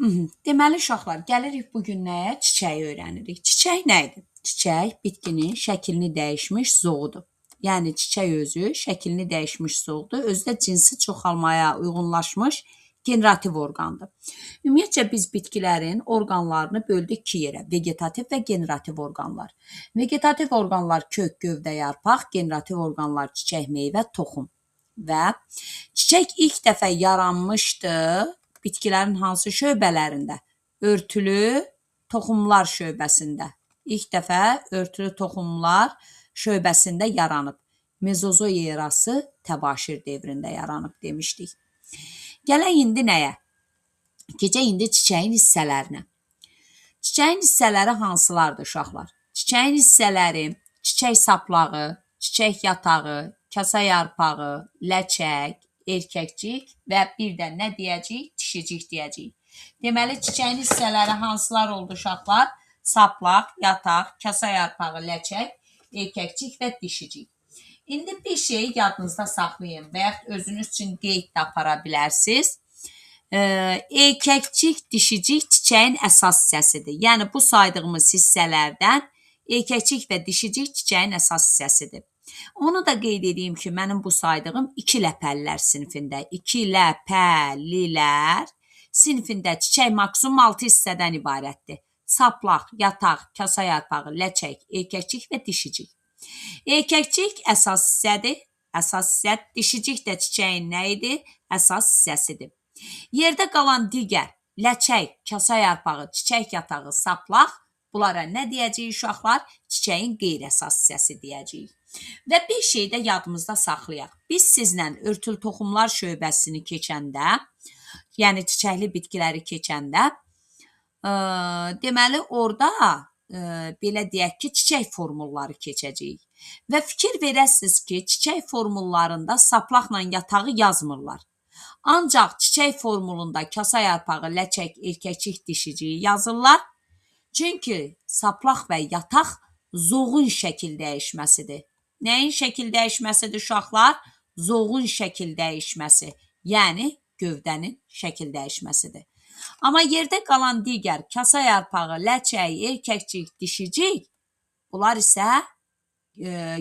Deməli uşaqlar, gəlirik bu gün nəyə? Çiçəyi öyrənirik. Çiçək nə idi? Çiçək bitkinin şəklini dəyişmiş zoğudur. Yəni çiçək özü şəklini dəyişmiş zoğudur. Özü də cinsi çoxalmaya uyğunlaşmış generativ orqandır. Ümumiyyətcə biz bitkilərin orqanlarını böldük iki yerə: vegetativ və generativ orqanlar. Vegetativ orqanlar kök, gövdə, yarpaq, generativ orqanlar çiçək, meyvə, toxum. Və çiçək ilk dəfə yaranmışdı bitkilərin hansı şöbələrində? Örtülü toxumlar şöbəsində. İlk dəfə örtülü toxumlar şöbəsində yaranıb. Mezozoy erası təbaşir dövründə yaranıb demişdik. Gələk indi nəyə? Keçək indi çiçəyin hissələrinə. Çiçəyin hissələri hansılardır uşaqlar? Çiçəyin hissələri çiçək saplağı, çiçək yatağı, kasa yarpağı, ləçək, erkəkcik və bir də nə deyəcəyik? Dişicik deyəcəyik. Deməli, çiçəyin hissələri hansılar oldu uşaqlar? Saplaq, yataq, kasa yarpağı, ləçək, erkəkcik və dişicik. İndi bir şeyi yadınızda saxlayın və yaxud özünüz üçün qeyd də apara bilərsiniz. Erkəkcik, dişicik çiçəyin əsas hissəsidir. Yəni bu saydığımız hissələrdən erkəkcik və dişicik çiçəyin əsas hissəsidir. Onu da qeyd edeyim ki, mənim bu saydığım iki ləpəlilər sinifində, iki ləpəlilər sinifində çiçək maksimum 6 hissədən ibarətdir. Saplaq, yataq, kasa yarpağı, ləçək, erkəkcik və dişicik. Erkəkcik əsas hissədir. Əsas hissə, dişicik də çiçəyin nə idi? Əsas hissəsidir. Yerdə qalan digər ləçək, kasa yarpağı, çiçək yatağı, saplaq, bunlara nə deyəcəyik uşaqlar? Çiçəyin qeyri-əsas hissəsi deyəcəyik. Və bir şey də yadımızda saxlayaq. Biz sizlə örtülü toxumlar şöbəsini keçəndə, yəni çiçəkli bitkiləri keçəndə, deməli orada belə deyək ki, çiçək formulları keçəcəyik. Və fikir verəsiniz ki, çiçək formullarında saplaqla yatağı yazmırlar. Ancaq çiçək formulunda kasa yarpağı, ləçək, erkəkcik, dişiciyi yazırlar. Çünki saplaq və yataq zoğun şəkil dəyişməsidir. Nəyin şəkil dəyişməsidir uşaqlar? Zoğun şəkil dəyişməsi, yəni gövdənin şəkil dəyişməsidir. Amma yerdə qalan digər kasa yarpağı, ləçək, erkəkcik, dişicik, bunlar isə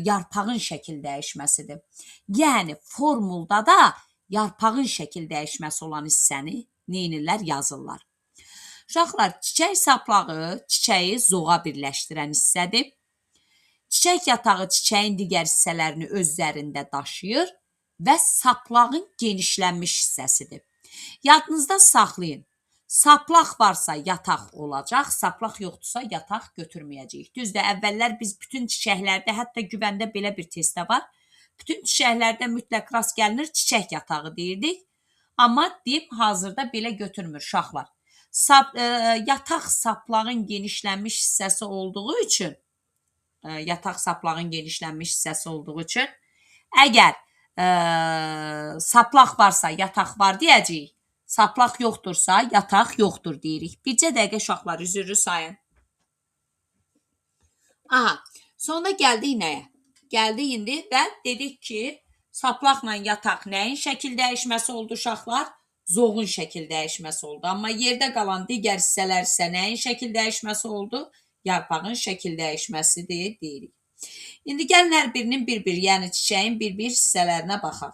yarpağın şəkil dəyişməsidir. Yəni formulda da yarpağın şəkil dəyişməsi olan hissəni neynirlər? Yazırlar. Uşaqlar, çiçək saplağı çiçəyi zoğa birləşdirən hissədir. Çiçək yatağı çiçəyin digər hissələrini özlərində daşıyır və saplağın genişlənmiş hissəsidir. Yadınızda saxlayın. Saplaq varsa yataq olacaq, saplaq yoxdursa yataq götürməyəcəyik. Düzdür, əvvəllər biz bütün çiçəklərdə, hətta güvəndə belə bir testdə var. Bütün çiçəklərdə mütləq rast gəlinir, çiçək yatağı deyirdik. Amma deyib hazırda belə götürmür uşaqlar. Yataq saplağın genişlənmiş hissəsi olduğu üçün, əgər saplaq varsa yataq var deyəcəyik, saplaq yoxdursa yataq yoxdur deyirik. Bircə dəqiqə uşaqlar, üzürlü sayın. Aha, sonra gəldik nəyə? Gəldik indi və dedik ki, saplaqla yataq nəyin şəkil dəyişməsi oldu uşaqlar? Zoğun şəkil dəyişməsi oldu. Amma yerdə qalan digər hissələr isə nəyin şəkil dəyişməsi oldu? Yarpağın şəkil dəyişməsidir deyirik. İndi gəlin hər birinin bir-bir, yəni çiçəyin bir-bir hissələrinə baxaq.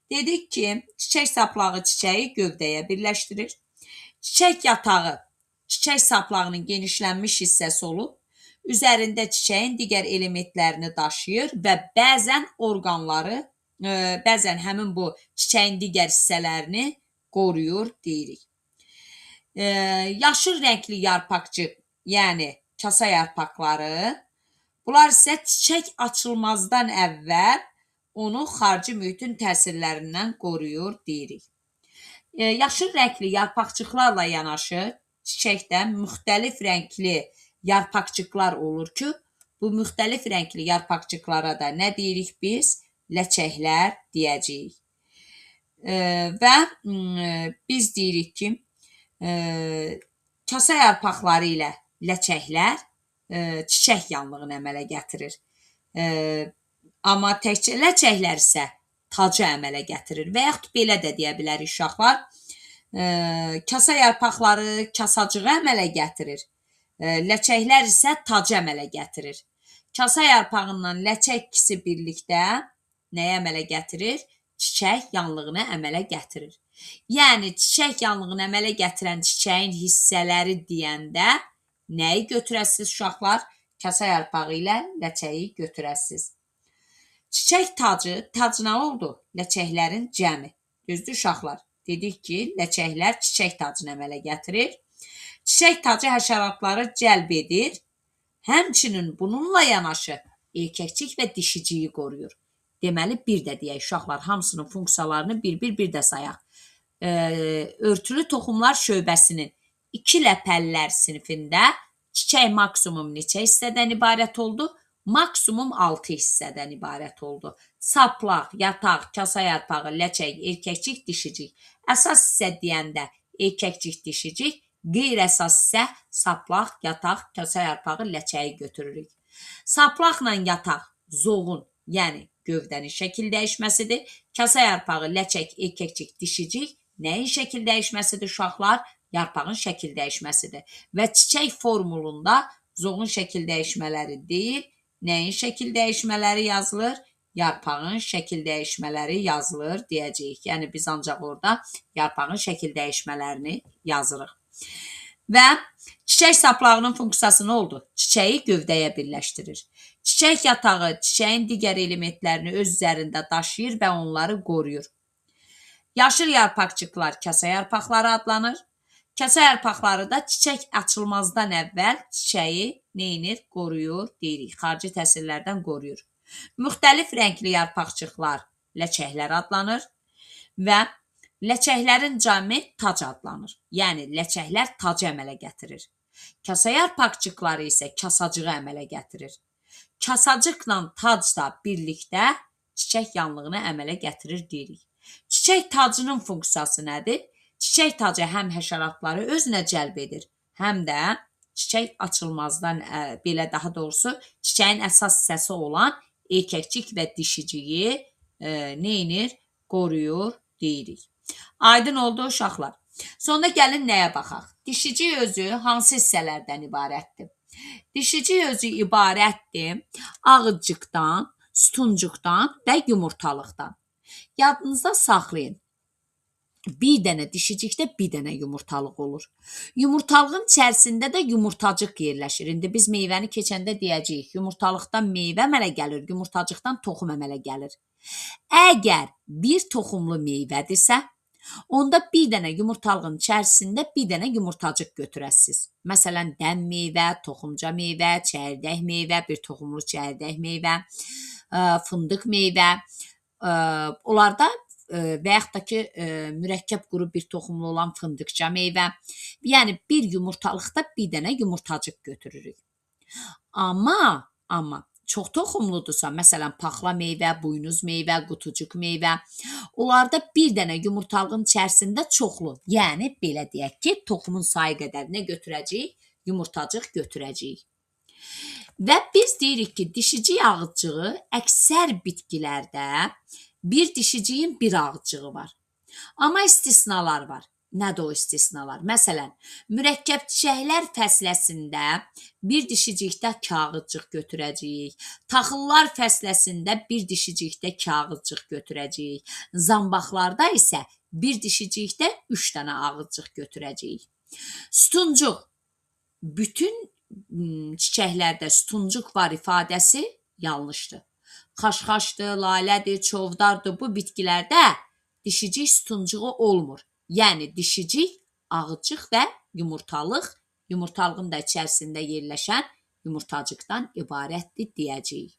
Dedik ki, çiçək saplağı çiçəyi gövdəyə birləşdirir. Çiçək yatağı çiçək saplağının genişlənmiş hissəsi olub, üzərində çiçəyin digər elementlərini daşıyır və bəzən orqanları, bəzən həmin bu çiçəyin digər hissələrini qoruyur deyirik. Yaşıl rəngli yarpaqcıq, yəni kasa yarpaqları, bunlar isə çiçək açılmazdan əvvəl onu xarici mühitin təsirlərindən qoruyur deyirik. Yaşıl rəngli yarpaqcıqlarla yanaşı çiçəkdə müxtəlif rəngli yarpaqcıqlar olur ki, bu müxtəlif rəngli yarpaqcıqlara da nə deyirik biz? Ləçəklər deyəcəyik. Və biz deyirik ki, kasa yarpaqları ilə ləçəklər çiçək yanlığını əmələ gətirir. Amma təkcə ləçəklər isə tacı əmələ gətirir və yaxud belə də deyə bilərik uşaqlar. Kasa yarpaqları kasacığı əmələ gətirir. Ləçəklər isə tacı əmələ gətirir. Kasa yarpağından ləçək ikisi birlikdə nəyə əmələ gətirir? Çiçək yanlığını əmələ gətirir. Yəni, çiçək yanlığını əmələ gətirən çiçəyin hissələri deyəndə nəyi götürəsiz uşaqlar? Kasa yarpağı ilə ləçəyi götürəsiz. Çiçək tacı, tac nə oldu? Ləçəklərin cəmi. Düzdür uşaqlar? Dedik ki, ləçəklər çiçək tacını əmələ gətirir. Çiçək tacı həşəratları cəlb edir. Həmçinin bununla yanaşı erkəkcik və dişiciyi qoruyur. Deməli, bir də deyək uşaqlar, hamısının funksiyalarını bir də sayaq. Örtülü toxumlar şöbəsinin 2 ləpəllər sinifində çiçək maksimum neçə hissədən ibarət oldu? Maksimum 6 hissədən ibarət oldu. Saplaq, yataq, kasa yarpağı, ləçək, erkəkcik, dişicik. Əsas hissə deyəndə erkəkcik, dişicik, qeyri-əsas isə saplaq, yataq, kasa yarpağı, ləçəyi götürürük. Saplaqla yataq zoğun, yəni gövdənin şəkil dəyişməsidir. Kasa yarpağı, ləçək, erkəkcik, dişicik nəyin şəkil dəyişməsidir uşaqlar? Yarpağın şəkil dəyişməsidir. Və çiçək formulunda zoğun şəkil dəyişmələri deyil, nəyin şəkil dəyişmələri yazılır? Yarpağın şəkil dəyişmələri yazılır deyəcəyik. Yəni, biz ancaq orada yarpağın şəkil dəyişmələrini yazırıq. Və çiçək saplağının funksiyası nə oldu? Çiçəyi gövdəyə birləşdirir. Çiçək yatağı çiçəyin digər elementlərini öz üzərində daşıyır və onları qoruyur. Yaşıl yarpaqcıqlar kasa yarpaqları adlanır. Kasa yarpaqları da çiçək açılmazdan əvvəl çiçəyi neynir? Qoruyur, deyirik. Xarici təsirlərdən qoruyur. Müxtəlif rəngli yarpaqcıqlar ləçəklər adlanır və ləçəklərin cəmi tac adlanır. Yəni, ləçəklər tacı əmələ gətirir. Kasa yarpaqcıqları isə kasacığı əmələ gətirir. Kasacıqla tac da birlikdə çiçək yanlığını əmələ gətirir deyirik. Çiçək tacının funksiyası nədir? Çiçək tacı həm həşəratları özünə cəlb edir, həm də çiçək açılmazdan, belə daha doğrusu, çiçəyin əsas hissəsi olan erkəkcik və dişiciyi neynir? Qoruyur deyirik. Aydın oldu uşaqlar. Sonra gəlin nəyə baxaq? Dişicik özü hansı hissələrdən ibarətdir? Dişicik özü ibarətdir ağızcıqdan, sütuncuqdan və yumurtalıqdan. Yadınızda saxlayın. Bir dənə dişicikdə bir dənə yumurtalıq olur. Yumurtalığın içərisində də yumurtacıq yerləşir. İndi biz meyvəni keçəndə deyəcəyik, yumurtalıqdan meyvə əmələ gəlir, yumurtacıqdan toxum əmələ gəlir. Əgər bir toxumlu meyvədirsə, onda bir dənə yumurtalığın içərisində bir dənə yumurtacıq götürəsiniz. Məsələn, dən meyvə, toxumca meyvə, çəyirdək meyvə, bir toxumlu çəyirdək meyvə, fındıq meyvə, onlarda və yaxud da ki, mürəkkəb quru bir toxumlu olan fındıqca meyvə. Yəni, bir yumurtalıqda bir dənə yumurtacıq götürürük. Amma çox toxumludursa, məsələn, paxla meyvə, buynuz meyvə, qutucuq meyvə, onlarda bir dənə yumurtalığın içərisində çoxlu, yəni, belə deyək ki, toxumun sayı qədər nə götürəcəyik? Yumurtacıq götürəcəyik. Və biz deyirik ki, dişicik ağızcığı əksər bitkilərdə bir dişiciyin bir ağızcığı var. Amma istisnalar var. Nədir o istisnalar? Məsələn, mürəkkəb çiçəklər fəsləsində bir dişicikdə kağızcıq götürəcəyik. Taxıllar fəsləsində bir dişicikdə kağızcıq götürəcəyik. Zambaqlarda isə bir dişicikdə 3 dənə ağızcıq götürəcəyik. Sütuncuq. Bütün çiçəklərdə sütuncuq var ifadəsi yanlışdır. Xaşxaşdır, lalədir, çovdardır. Bu bitkilərdə dişicik sütuncuğu olmur. Yəni, dişicik, ağızcıq və yumurtalıq, yumurtalığın da içərisində yerləşən yumurtacıqdan ibarətdir deyəcəyik.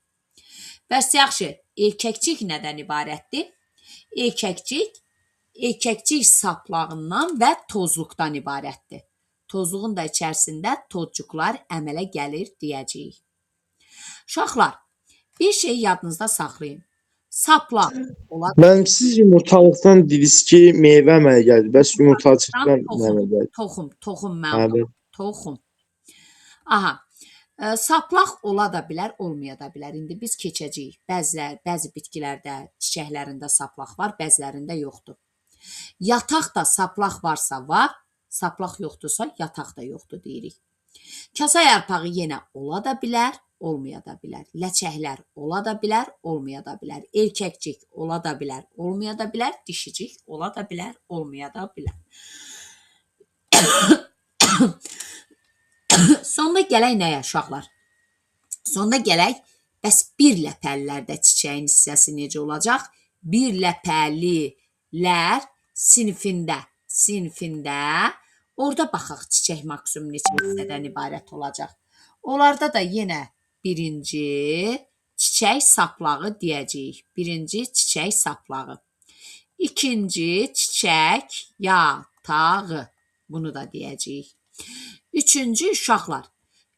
Bəs yaxşı, erkəkcik nədən ibarətdir? Erkəkcik saplağından və tozluqdan ibarətdir. Tozluğun da içərisində tozcuqlar əmələ gəlir deyəcəyik. Uşaqlar, bir şey yadınızda saxlayın. Saplaq. Mənim siz yumurtalıqdan dediniz ki, meyvə əmələ gəlir. Bəs yumurtacıqdan nə əmələ gəlir? Toxum mənim. Toxum. Aha. Saplaq ola da bilər, olmaya da bilər. İndi biz keçəcəyik. Bəzi bitkilərdə, çiçəklərində saplaq var, bəzilərində yoxdur. Yataq da saplaq varsa var, saplaq yoxdursa yataq da yoxdur deyirik. Kasa yarpağı yenə ola da bilər, olmaya da bilər. Ləçəklər ola da bilər, olmaya da bilər. Erkəkcik ola da bilər, olmaya da bilər. Dişicik ola da bilər, olmaya da bilər. Sonda gələk nəyə uşaqlar? Sonda gələk, bəs bir ləpəlilərdə çiçəyin hissəsi necə olacaq? Bir ləpəlilər sinifində, orada baxaq çiçək maksimum neçə hissədən ibarət olacaq. Onlarda da yenə birinci çiçək saplağı deyəcəyik. Birinci çiçək saplağı. İkinci çiçək yatağı. Bunu da deyəcəyik. Üçüncü uşaqlar.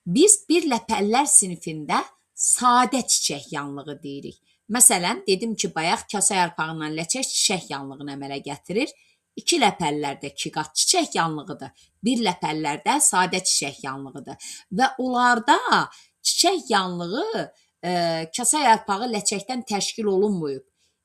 Biz bir ləpəllər sinifində sadə çiçək yanlığı deyirik. Məsələn, dedim ki, bayaq kasa yarpağından ləçək çiçək yanlığını əmələ gətirir. 2 ləpəllərdə 2 qat çiçək yanlığıdır. 1 ləpəllərdə sadə çiçək yanlığıdır. Və onlarda çiçək yanlığı kasa yarpağı ləçəkdən təşkil olunmayıb.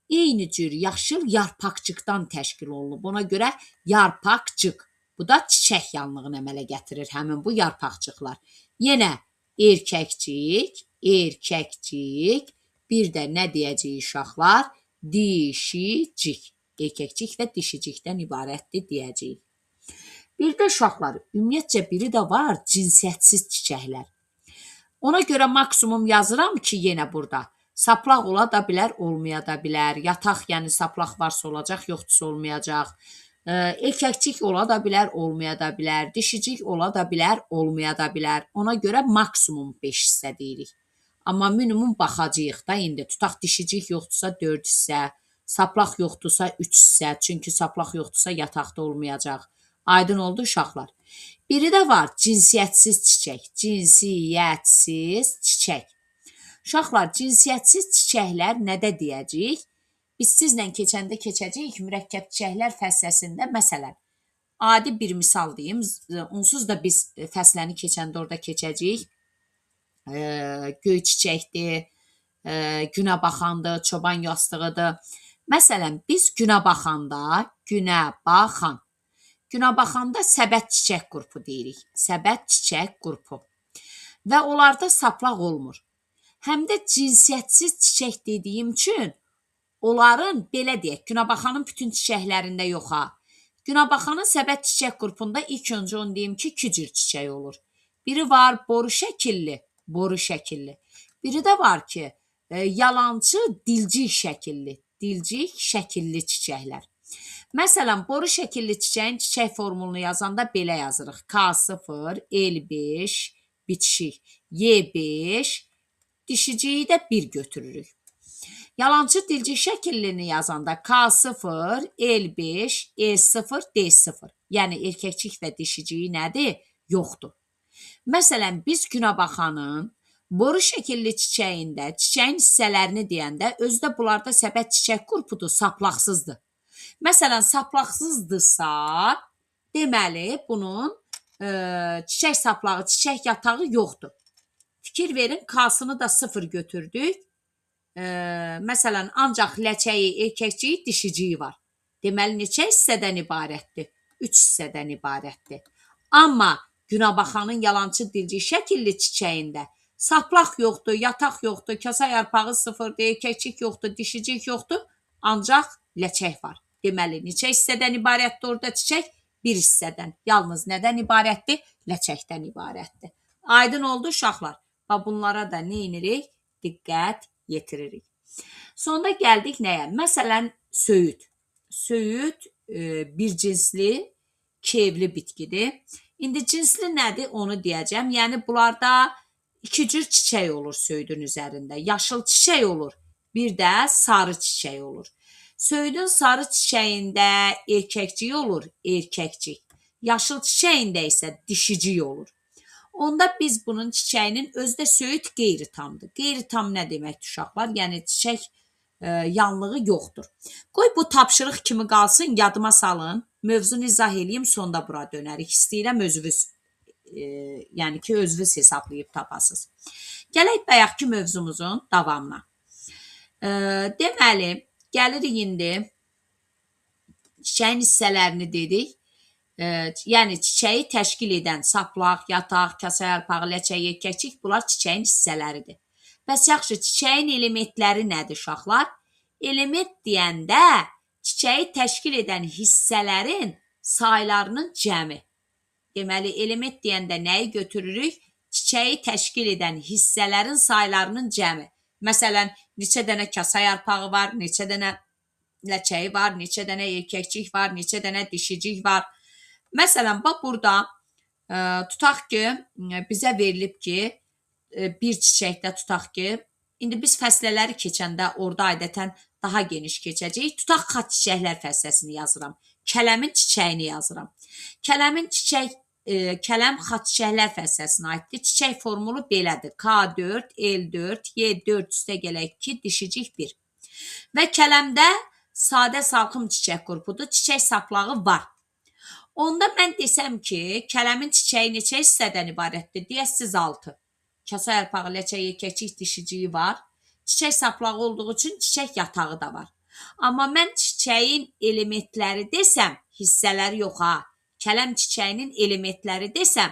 Eyni cür yaşıl yarpaqcıqdan təşkil olunub. Ona görə yarpaqcıq. Bu da çiçək yanlığını əmələ gətirir, həmin bu yarpaqcıqlar. Yenə erkəkcik, bir də nə deyəcəyik uşaqlar? Dişicik. Erkəkcik və dişicikdən ibarətdir deyəcəyik. Bir də uşaqlar, ümumiyyətcə biri də var, cinsiyyətsiz çiçəklər. Ona görə maksimum yazıram ki, yenə burada. Saplaq ola da bilər, olmaya da bilər. Yataq, yəni saplaq varsa olacaq, yoxdursa olmayacaq. Erkəkcik ola da bilər, olmaya da bilər. Dişicik ola da bilər, olmaya da bilər. Ona görə maksimum 5 hissə deyirik. Amma minimum baxacağıq da indi. Tutaq dişicik yoxdursa 4 hissə, saplaq yoxdursa 3 hissə. Çünki saplaq yoxdursa yataqda olmayacaq. Aydın oldu uşaqlar. Biri də var cinsiyyətsiz çiçək. Cinsiyyətsiz çiçək. Uşaqlar, cinsiyyətsiz çiçəklər nədə deyəcəyik? Biz sizlə keçəndə keçəcəyik mürəkkəb çiçəklər fəsləsində. Məsələn, adi bir misal deyim. Onsuz da biz fəsləni keçəndə orada keçəcəyik. Göy çiçəkdir, günə baxandır, çoban yastığıdır. Məsələn, biz günə baxanda səbət çiçək qrupu deyirik. Səbət çiçək qrupu. Və onlarda saplaq olmur. Həm də cinsiyyətsiz çiçək dediyim üçün onların, belə deyək, Günəbaxanın bütün çiçəklərində yox ha. Günəbaxanın səbət çiçək qrupunda ilk öncə onu deyim ki, 2 cür çiçək olur. Biri var boru şəkilli. Biri də var ki, yalançı dilcik şəkilli çiçəklər. Məsələn, boru şəkilli çiçəyin çiçək formulunu yazanda belə yazırıq. K0, L5, bitişik, Y5, dişiciyi də 1 götürürük. Yalançı dilcik şəkillini yazanda K0, L5, E0, D0. Yəni erkəkcik və dişiciyi nədir? Yoxdur. Məsələn, biz Günəbaxanın boru şəkilli çiçəyində çiçəyin hissələrini deyəndə özdə bunlarda səbət çiçək qrupudur, saplaqsızdır. Məsələn, saplaqsızdırsa, deməli bunun çiçək saplağı, çiçək yatağı yoxdur. Fikir verin, K-sını da 0 götürdük. Məsələn, ancaq ləçəyi, erkəkciyi, dişiciyi var. Deməli, neçə hissədən ibarətdir? 3 hissədən ibarətdir. Amma Günəbaxanın yalançı dilcik şəkilli çiçəyində saplaq yoxdur, yataq yoxdur, kasa yarpağı 0-dır, erkəkcik yoxdur, dişicik yoxdur, ancaq ləçək var. Deməli, neçə hissədən ibarətdir orada çiçək? 1 hissədən. Yalnız nədən ibarətdir? Ləçəkdən ibarətdir. Aydın oldu uşaqlar. Və bunlara da nə edirik? Diqqət yetiririk. Sonda gəldik nəyə? Məsələn, söyüd. Söyüd bir cinsli, kevli bitkidir. İndi cinsli nədir? Onu deyəcəm. Yəni, bunlarda 2 cür çiçək olur söyüdün üzərində. Yaşıl çiçək olur, bir də sarı çiçək olur. Söyüdün sarı çiçəyində erkəkcik olur, erkəkcik. Yaşıl çiçəyində isə dişicik olur. Onda biz bunun çiçəyinin özdə söyüd qeyri-tamdır. Qeyri-tam nə deməkdir uşaqlar? Yəni çiçək yanlığı yoxdur. Qoy bu tapşırıq kimi qalsın, yadıma salın. Mövzunu izah edeyim, sonda bura dönərik. İstəyirəm özünüz, yəni ki, özünüz hesablayıb tapasınız. Gələk bayaqki mövzumuzun davamına. Deməli, gəlirik indi Çiçəyin hissələrini dedik. Yəni çiçəyi təşkil edən saplaq, yataq, kasa yarpağı, ləçək, yekəkçik bunlar çiçəyin hissələridir. Bəs yaxşı, çiçəyin elementləri nədir uşaqlar? Element deyəndə çiçəyi təşkil edən hissələrin saylarının cəmi. Deməli, element deyəndə nəyi götürürük? Çiçəyi təşkil edən hissələrin saylarının cəmi. Məsələn, neçə dənə kasa yarpağı var, neçə dənə ləçəyi var, neçə dənə erkəkcik var, neçə dənə dişicik var. Məsələn, bax burada tutaq ki, bizə verilib ki, bir çiçəkdə tutaq ki, indi biz fəslələri keçəndə orada adətən daha geniş keçəcəyik. Tutaq xat çiçəklər fəsləsini yazıram. Kələmin çiçəyini yazıram. Kələm xat çiçəklər fəsləsinə aiddir. Çiçək formulu belədir. K4, L4, Y4 üstə gələk 2, dişicik 1. Və kələmdə sadə salxım çiçək qrupudur. Çiçək saplağı var. Onda mən desəm ki, kələmin çiçəyi neçə hissədən ibarətdir? Deyəsiz 6. Kasa yarpağı, ləçək, yekəkçik, dişiciyi var. Çiçək saplağı olduğu üçün çiçək yatağı da var. Amma mən çiçəyin elementləri desəm, hissələri yox ha, kələm çiçəyinin elementləri desəm,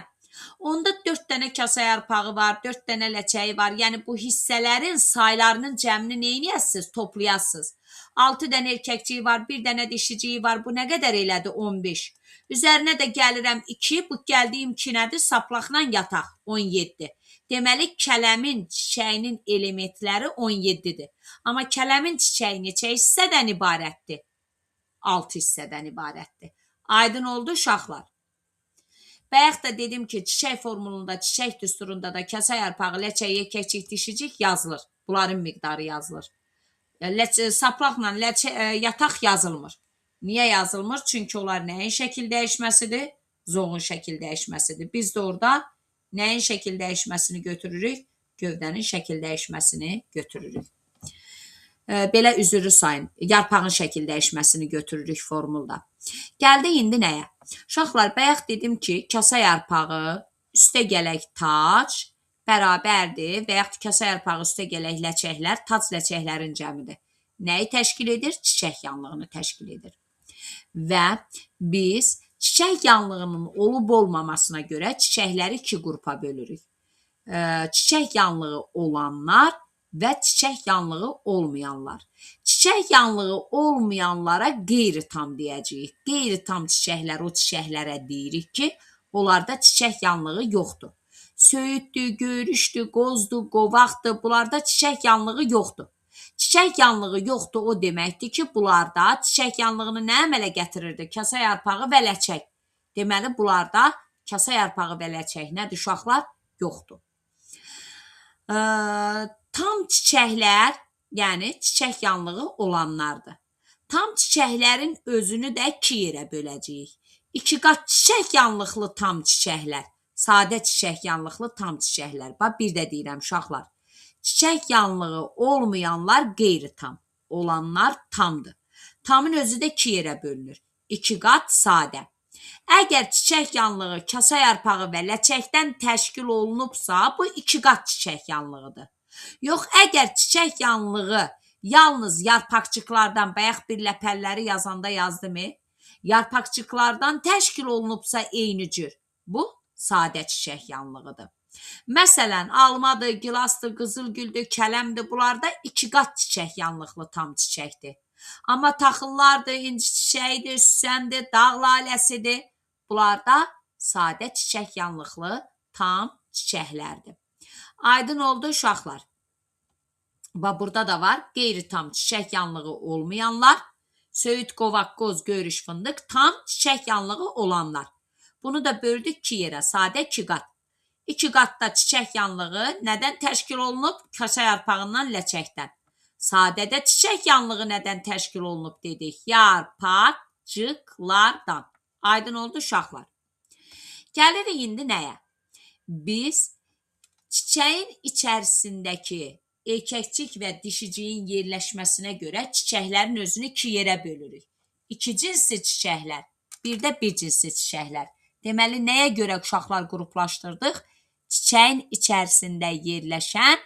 onda 4 dənə kasa yarpağı var, 4 dənə ləçəyi var. Yəni bu hissələrin saylarının cəmini neyniyəsiz? Toplayasınız. 6 dənə erkəkciyi var, 1 dənə dişiciyi var. Bu nə qədər elədi? 15. Üzərinə də gəlirəm 2. Bu gəldiyim 2 nədir? Saplaqla yataq. 17. Deməli, kələmin çiçəyinin elementləri 17-dir. Amma kələmin çiçəyi neçə hissədən ibarətdir? 6 hissədən ibarətdir. Aydın oldu uşaqlar. Bayaq da dedim ki, çiçək formulunda, çiçək düsturunda da kasa yarpağı, ləçək, yekəkçik, dişicik yazılır. Bunların miqdarı yazılır. Saplaqla yataq yazılmır. Niyə yazılmır? Çünki onlar nəyin şəkil dəyişməsidir? Zoğun şəkil dəyişməsidir. Biz də orada nəyin şəkil dəyişməsini götürürük? Gövdənin şəkil dəyişməsini götürürük. Belə üzrü sayın. Yarpağın şəkil dəyişməsini götürürük formulda. Gəldi indi nəyə? Uşaqlar, bayaq dedim ki, kasa yarpağı üstə gələk tac bərabərdir və yaxud kasa yarpağı üstə gələk ləçəklər tac ləçəklərin cəmidir. Nəyi təşkil edir? Çiçək yanlığını təşkil edir. Və biz çiçək yanlığının olub-olmamasına görə çiçəkləri 2 qrupa bölürük. Çiçək yanlığı olanlar və çiçək yanlığı olmayanlar. Çiçək yanlığı olmayanlara qeyri-tam deyəcəyik. Qeyri-tam çiçəklər o çiçəklərə deyirik ki, onlarda çiçək yanlığı yoxdur. Söyüddür, göyrüşdür, qozdur, qovaqdır, bunlarda çiçək yanlığı yoxdur. Çiçək yanlığı yoxdur o deməkdir ki, bunlarda çiçək yanlığını nə əmələ gətirirdi? Kasa yarpağı və ləçək. Deməli, bunlarda kasa yarpağı və ləçək nədir uşaqlar? Yoxdur. Tam çiçəklər, yəni çiçək yanlığı olanlardır. Tam çiçəklərin özünü də 2 yerə böləcəyik. 2 qat çiçək yanlıqlı tam çiçəklər, sadə çiçək yanlıqlı tam çiçəklər. Bax, bir də deyirəm uşaqlar. Çiçək yanlığı olmayanlar qeyri-tam, olanlar tamdır. Tamın özü də 2 yerə bölünür. 2 qat sadə. Əgər çiçək yanlığı kasa yarpağı və ləçəkdən təşkil olunubsa, bu 2 qat çiçək yanlığıdır. Yox, əgər çiçək yanlığı yalnız yarpaqçıqlardan, bayaq bir ləpəlləri yazanda yazdım, yarpaqçıqlardan təşkil olunubsa eyni cür. Bu, sadə çiçək yanlığıdır. Məsələn, almadır, gilasdır, qızılgüldür, kələmdir. Bunlarda 2 qat çiçək yanlıqlı tam çiçəkdir. Amma taxıllardır, inci çiçəyidir, süsəndir, dağ laləsidir. Bunlarda sadə çiçək yanlıqlı tam çiçəklərdir. Aydın oldu uşaqlar. Bax, burada da var. Qeyri-tam çiçək yanlığı olmayanlar, söyüd, qovaq, qoz, göyrüş, fındıq, tam çiçək yanlığı olanlar. Bunu da böldük 2 yerə, sadə 2 qat. 2 qatda çiçək yanlığı nədən təşkil olunub? Kasa yarpağından, ləçəkdən. Sadədə çiçək yanlığı nədən təşkil olunub dedik? Yarpaqcıqlardan. Aydın oldu uşaqlar. Gəlirik indi nəyə? Biz çiçəyin içərisindəki erkəkcik və dişiciyin yerləşməsinə görə çiçəklərin özünü 2 yerə bölürük. 2 cinsli çiçəklər, bir də bir cinsli çiçəklər. Deməli, nəyə görə uşaqlar qruplaşdırdıq? Çiçəyin içərisində yerləşən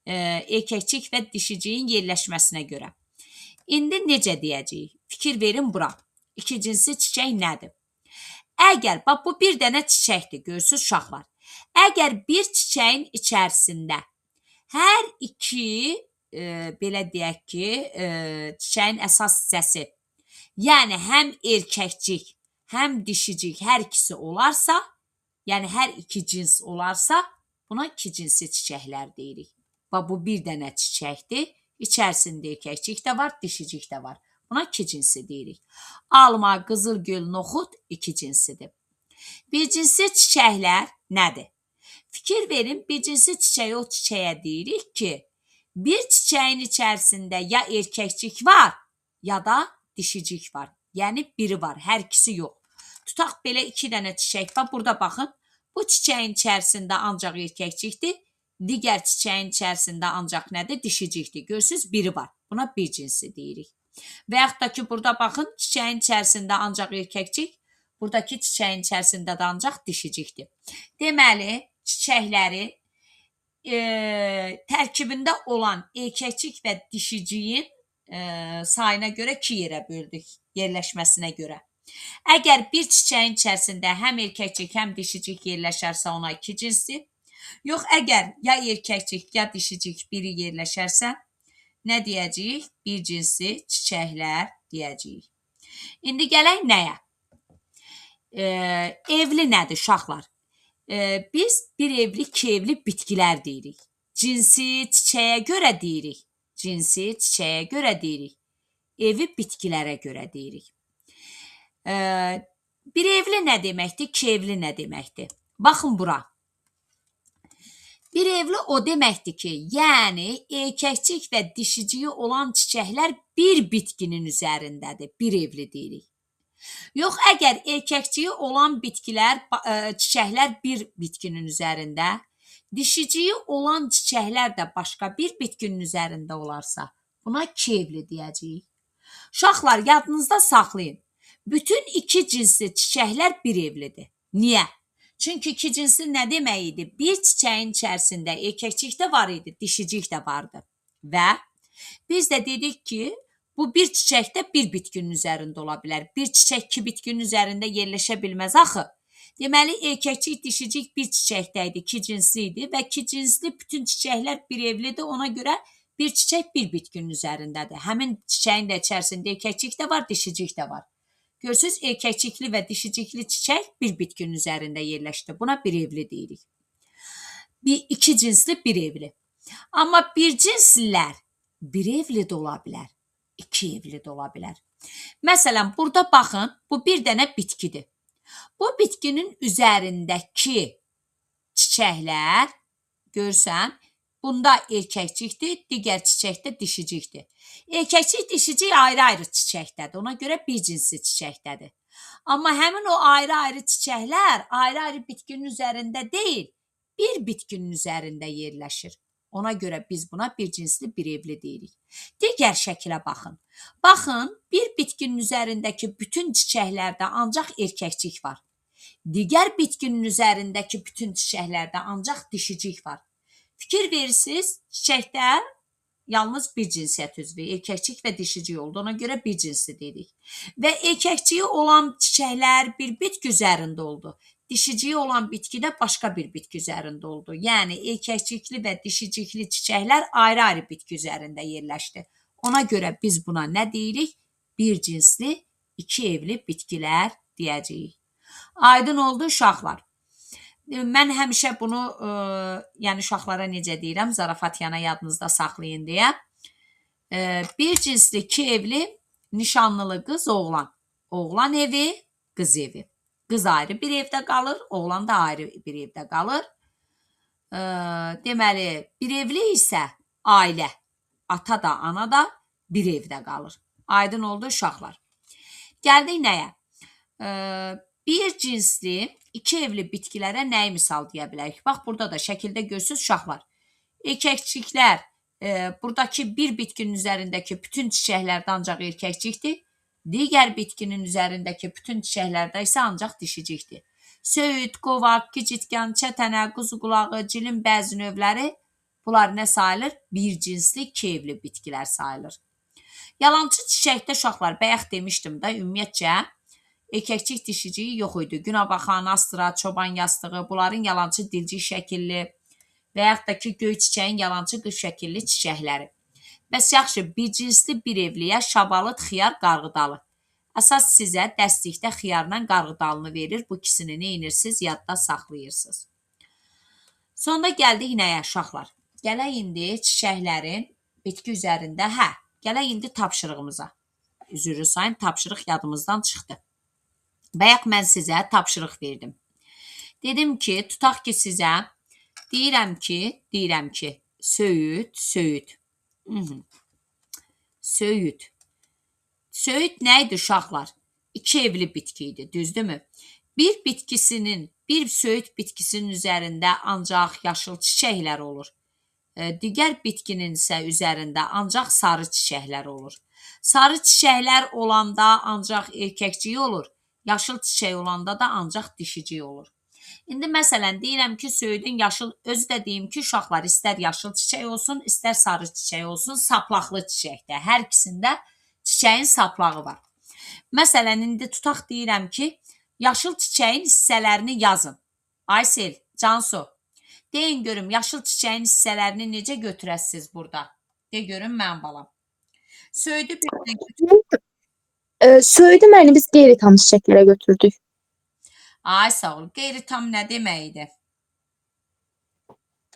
erkəkcik və dişiciyin yerləşməsinə görə. İndi necə deyəcəyik? Fikir verin bura. İki cinsi çiçək nədir? Əgər, bax bu bir dənə çiçəkdir, görürsünüz uşaqlar. Əgər bir çiçəyin içərisində hər iki, belə deyək ki, çiçəyin əsas hissəsi, yəni həm erkəkcik, həm dişicik hər ikisi olarsa, yəni hər iki cins olarsa, buna iki cinsi çiçəklər deyirik. Bax bu bir dənə çiçəkdir, içərisində erkəkcik də var, dişicik də var. Buna iki cinsi deyirik. Alma, qızılgül, noxud iki cinsidir. Bir cinsi çiçəklər nədir? Fikir verin, bir cinsi çiçəyi o çiçəyə deyirik ki, bir çiçəyin içərisində ya erkəkcik var, ya da dişicik var. Yəni biri var, hər ikisi yox. Tutaq belə iki dənə çiçək var. Burada baxın, bu çiçəyin içərisində ancaq erkəkcikdir, digər çiçəyin içərisində ancaq nədir? Dişicikdir. Görürsünüz, biri var. Buna bir cinsi deyirik. Və yaxud da ki, burada baxın, çiçəyin içərisində ancaq erkəkcik, buradakı çiçəyin içərisində də ancaq dişicikdir. Deməli, çiçəkləri tərkibində olan erkəkcik və dişiciyin sayına görə iki yerə böldük, yerləşməsinə görə. Əgər bir çiçəyin içərisində həm erkəkcik, həm dişicik yerləşərsə ona iki cinsi, yox, əgər ya erkəkcik, ya dişicik biri yerləşərsə, nə deyəcəyik? Bir cinsi çiçəklər deyəcəyik. İndi gələk nəyə? Evli nədir uşaqlar? Biz bir evli, iki evli bitkilər deyirik. Cinsi çiçəyə görə deyirik. Cinsi çiçəyə görə deyirik. Evi bitkilərə görə deyirik. Bir evli nə deməkdir? İki evli nə deməkdir? Baxın bura. Bir evli o deməkdir ki, yəni erkəkcik və dişiciyi olan çiçəklər bir bitkinin üzərindədir. Bir evli deyirik. Yox, əgər erkəkciyi olan bitkilər, çiçəklər bir bitkinin üzərində, dişiciyi olan çiçəklər də başqa bir bitkinin üzərində olarsa, buna iki evli deyəcəyik. Uşaqlar, yadınızda saxlayın. Bütün iki cinsli çiçəklər bir evlidir. Niyə? Çünki iki cinsi nə demək idi? Bir çiçəyin içərisində erkəkcik də var idi, dişicik də vardı. Və biz də dedik ki, bu bir çiçək də bir bitkinin üzərində ola bilər. Bir çiçək iki bitkinin üzərində yerləşə bilməz axı. Deməli, erkəkcik, dişicik bir çiçəkdə idi, iki cinsli idi və iki cinsli bütün çiçəklər bir evlidir. Ona görə bir çiçək bir bitkinin üzərindədir. Həmin çiçəyin də içərisində erkəkcik də var, dişicik də var. Görürsünüz, erkəkcikli və dişicikli çiçək bir bitkinin üzərində yerləşdi. Buna bir evli deyirik. İki cinsli bir evli. Amma bir cinslilər bir evli də ola bilər, iki evli də ola bilər. Məsələn, burada baxın, bu bir dənə bitkidir. Bu bitkinin üzərindəki çiçəklər, görürsən, bunda erkəkcikdir, digər çiçəkdə dişicikdir. Erkəkcik, dişicik ayrı-ayrı çiçəkdədir. Ona görə bir cinsi çiçəkdədir. Amma həmin o ayrı-ayrı çiçəklər ayrı-ayrı bitkinin üzərində deyil, bir bitkinin üzərində yerləşir. Ona görə biz buna bir cinsli bir evli deyirik. Digər şəkilə baxın. Baxın, bir bitkinin üzərindəki bütün çiçəklərdə ancaq erkəkcik var. Digər bitkinin üzərindəki bütün çiçəklərdə ancaq dişicik var. Fikir verirsiniz, çiçəkdə yalnız bir cinsiyyət üzvü, erkəkcik və dişicik oldu. Ona görə bir cinsi dedik. Və erkəkciyi olan çiçəklər bir bitki üzərində oldu. Dişiciyi olan bitki də başqa bir bitki üzərində oldu. Yəni, erkəkcikli və dişicikli çiçəklər ayrı-ayrı bitki üzərində yerləşdi. Ona görə biz buna nə deyirik? Bir cinsli, iki evli bitkilər deyəcəyik. Aydın oldu uşaqlar. Mən həmişə bunu, yəni uşaqlara necə deyirəm, zarafat yana yadınızda saxlayın deyə. Bir cinsli, iki evli, nişanlılı qız, oğlan. Oğlan evi, qız evi. Qız ayrı bir evdə qalır, oğlan da ayrı bir evdə qalır. Deməli, bir evli isə ailə, ata da, ana da bir evdə qalır. Aydın oldu uşaqlar. Gəldik nəyə? Bir cinsli, iki evli bitkilərə nəyi misal deyə bilərik? Bax, burada da şəkildə görürsünüz uşaqlar. Erkəkciklər, buradakı bir bitkinin üzərindəki bütün çiçəklərdə ancaq erkəkcikdir. Digər bitkinin üzərindəki bütün çiçəklərdə isə ancaq dişicikdir. Söyüd, qovaq, gicitkan, çətənə, quzuqulağı, cilin bəzi növləri, bunlar nə sayılır? Bir cinsli, iki evli bitkilər sayılır. Yalançı çiçəkdə uşaqlar, bayaq demişdim də, ümumiyyətcə erkəkcik dişiciyi yox idi. Günəbaxan, astra, çoban yastığı, bunların yalançı dilcik şəkilli və yaxud da ki, göy çiçəyin yalançı qış şəkilli çiçəkləri. Bəs yaxşı, bir cinsli bir evliyə şabalıd, xiyar, qarğıdalı. Əsas sizə dəstlikdə xiyarla qarğıdalını verir. Bu ikisini neyinirsiniz? Yadda saxlayırsınız. Sonda gəldik nəyə uşaqlar? Gələk indi çiçəklərin bitki üzərində, gələk indi tapşırığımıza. Üzrü sayın, tapşırıq yadımızdan çıxdı. Bayaq mən sizə tapşırıq verdim. Dedim ki, tutaq ki sizə deyirəm ki, söyüd. Söyüd. Söyüd nə idi uşaqlar? İki evli bitki idi, düzdürmü? Bir söyüd bitkisinin üzərində ancaq yaşıl çiçəklər olur. Digər bitkinin isə üzərində ancaq sarı çiçəklər olur. Sarı çiçəklər olanda ancaq erkəkciyi olur. Yaşıl çiçək olanda da ancaq dişiciyi olur. İndi məsələn deyirəm ki, söyüdün yaşıl, özü də deyim ki, uşaqlar istər yaşıl çiçək olsun, istər sarı çiçək olsun, saplaqlı çiçəkdə. Hər ikisində çiçəyin saplağı var. Məsələn, indi tutaq deyirəm ki, yaşıl çiçəyin hissələrini yazın. Aysel, Cansu, deyin görüm, yaşıl çiçəyin hissələrini necə götürəsiniz burada? De görüm mən balam. Söyüdü birdən götürün. Söyüdü məni biz qeyri-tam çiçəklərə götürdük. Ay sağ ol. Qeyri-tam nə deməkdir?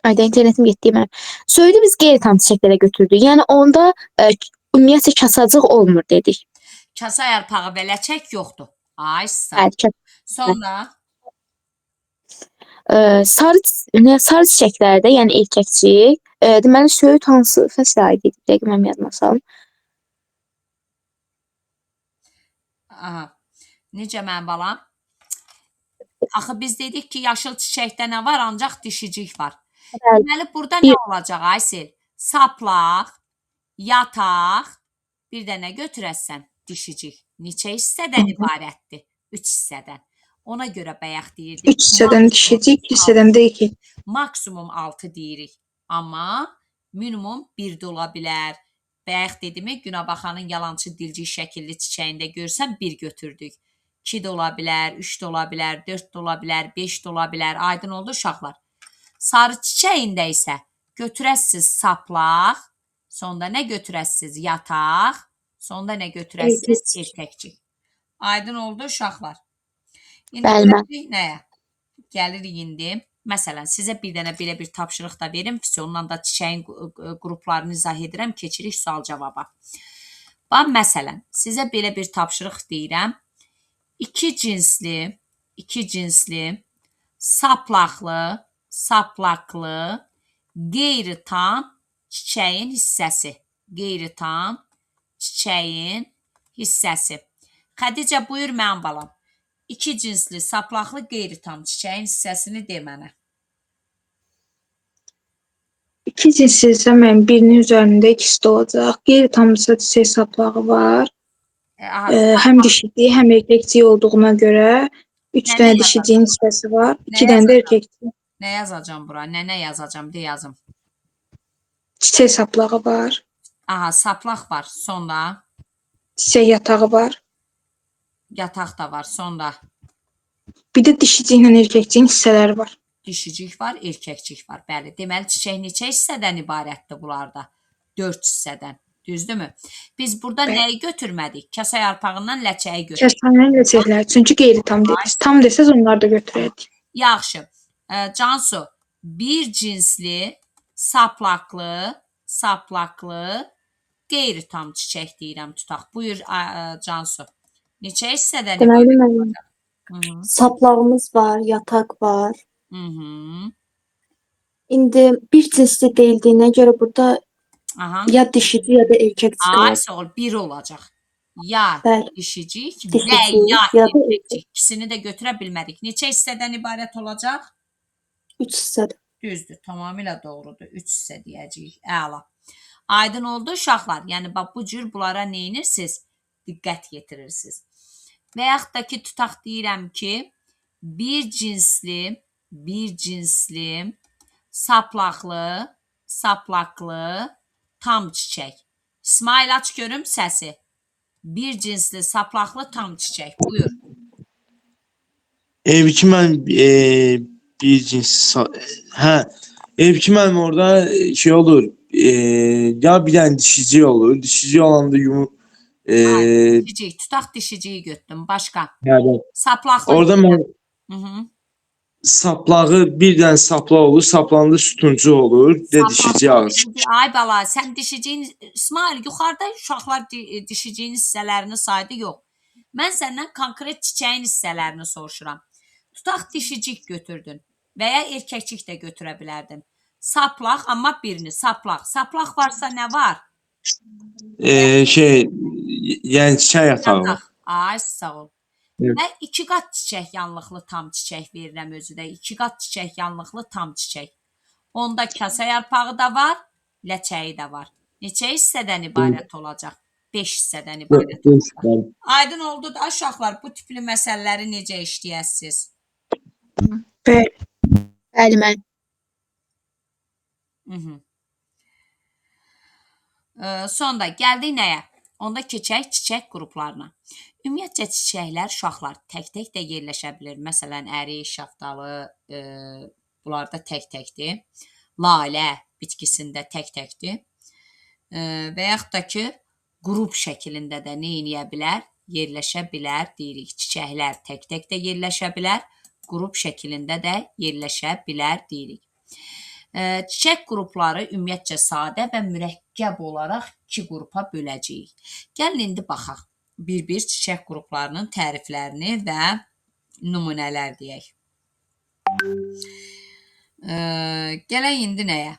Ayda internetim getdi mənim. Söyüdü biz qeyri-tam çiçəklərə götürdük. Yəni onda ümumiyyətcə kasacıq olmur dedik. Kasa yarpağı və ləçək yoxdur. Ay sağ ol. Bəli, Sonra sarı çiçəklərdə, yəni erkəkcik, deməli söyüd hansı fəslə aid idi? Dəqiq mən yazmasam. aha. Necə mən balam? Axı biz dedik ki, yaşıl çiçəkdə nə var? Ancaq dişicik var. Bəli. Deməli burada nə olacaq Aysel? Saplaq, yataq, bir də nə götürəsən? Dişicik. Neçə hissədən ibarətdir? 3 hissədən. Ona görə bayaq deyirdik. 3 hissədən dişicik, 2 hissədən də 2. Maksimum 6 deyirik. Amma minimum 1 də ola bilər. Bayaq dedimi, Günəbaxanın yalançı dilcik şəkilli çiçəyində görsən 1 götürdük. 2 də ola bilər, 3 də ola bilər, 4 də ola bilər, 5 də ola bilər. Aydın oldu uşaqlar. Sarı çiçəyində isə götürəsiz saplaq, sonda nə götürəsiz? Yataq, sonda nə götürəsiz? Erkəkcik. Aydın oldu uşaqlar. İndi Bəli. gəldik nəyə? Gəlirik indi. Məsələn, sizə bir dənə belə bir tapşırıq da verim. Ondan da çiçəyin qruplarını izah edirəm. Keçirik sual-cavaba. Bax, məsələn, sizə belə bir tapşırıq deyirəm. İki cinsli, saplaqlı, qeyri-tam çiçəyin hissəsi. Qeyri-tam çiçəyin hissəsi. Xədicə, buyur mənim balam. İki cinsli, saplaqlı, qeyri-tam çiçəyin hissəsini de mənə. 2 cinsli isə mən birinin üzərində ikisi də olacaq. Qeyri-tamsa çiçək saplağı var. Həm dişiciyi, həm erkəkciyi olduğuna görə 3 Nə dənə yazacaq? dişiciyin hissəsi var, 2 Nə dənə də yazacaq? erkəkciyin. Nə yazacağım bura? Nə yazacağım? De yazım. Çiçək saplağı var, Aha, saplaq var. Sonra çiçək yatağı var. yataq da var. Sonra Bir də dişiciyi ilə erkəkciyin hissələri var. dişicik var, erkəkcik var. Bəli. Deməli, çiçək neçə hissədən ibarətdir bunlarda? 4 hissədən. Düzdürmü? Biz burada Bəli. nəyi götürmədik? Kasa yarpağından ləçəyi götürdük. Kəsənlər ləçəklər, çünki qeyri-tam dediniz. Tam desəz onları da götürərdik. Yaxşı. Cansu, bir cinsli, saplaqlı, qeyri-tam çiçək deyirəm, tutaq. Buyur Cansu. Neçə hissədən Deməli ibarət? mənim Hı-hı. saplağımız var, yataq var. Hı-hı. İndi bir cinsli deyildiyinə görə burada Aha. ya dişici ya da erkəkcik Ay, var. sağ ol. Bir olacaq. Ya Bəli. dişicik və Dişicik ya ya da erkəkcik. İkisini də götürə bilmədik. Neçə hissədən ibarət olacaq? 3 hissədir. Düzdür. Tamamilə doğrudur. 3 hissə deyəcəyik. Əla. Aydın oldu uşaqlar. Yəni bax bu cür bunlara nə edirsiniz? Diqqət yetirirsiniz. Və yaxud da ki tutaq deyirəm ki bir cinsli, saplaqlı, tam çiçək. İsmail aç görüm səsi. Bir cinsli, saplaqlı tam çiçək. Buyur. Evki mən bir cins hə evki mənim orada şey olur. Ya bir dənə dişici olur. Dişici olanda Hayır. Dişicik. Tutaq dişiciyi götürdüm. Başqa. hə, bax. Saplaqlı. Orada mən Hı -hı. saplağı bir dənə saplaq olur. Saplanda sütuncu olur. Bir də dişici ağacı. Ay bala, sən dişiciyin İsmail yuxarıda uşaqlar dişiciyin hissələrini saydı, yox. Mən səndən konkret çiçəyin hissələrini soruşuram. Tutaq dişicik götürdün və ya erkəkcik də götürə bilərdin. Saplaq, amma birini saplaq. Saplaq varsa nə var? Yəni çiçək yatağı. Yataq. Ay sağ ol. Evet. Və 2 qat çiçək yanlıqlı tam çiçək verirəm özü də. 2 qat çiçək yanlıqlı tam çiçək. Onda kasa yarpağı da var, ləçəyi də var. Neçə hissədən ibarət olacaq? 5 hissədən ibarət olacaq. Aydın oldu da uşaqlar, bu tipli məsələləri necə işləyəsiniz? Bəli. Bəli, mən. Sonra gəldik nəyə? Onda keçək çiçək qruplarına. Ümumiyyətcə çiçəklər, uşaqlar tək-tək də yerləşə bilir. Məsələn, ərik, şaftalı, bunlarda tək-təkdir. Lalə bitkisində tək-təkdir. Və yaxud da ki, qrup şəklində də nə edə bilər? Yerləşə bilər, deyirik. Çiçəklər tək-tək də yerləşə bilər, qrup şəklində də yerləşə bilər, deyirik. Çiçək qrupları ümumiyyətcə sadə və mürəkkəb olaraq 2 qrupa böləcəyik. Gəlin indi baxaq. Bir-bir çiçək qruplarının təriflərini və nümunələr deyək. Gələk indi nəyə?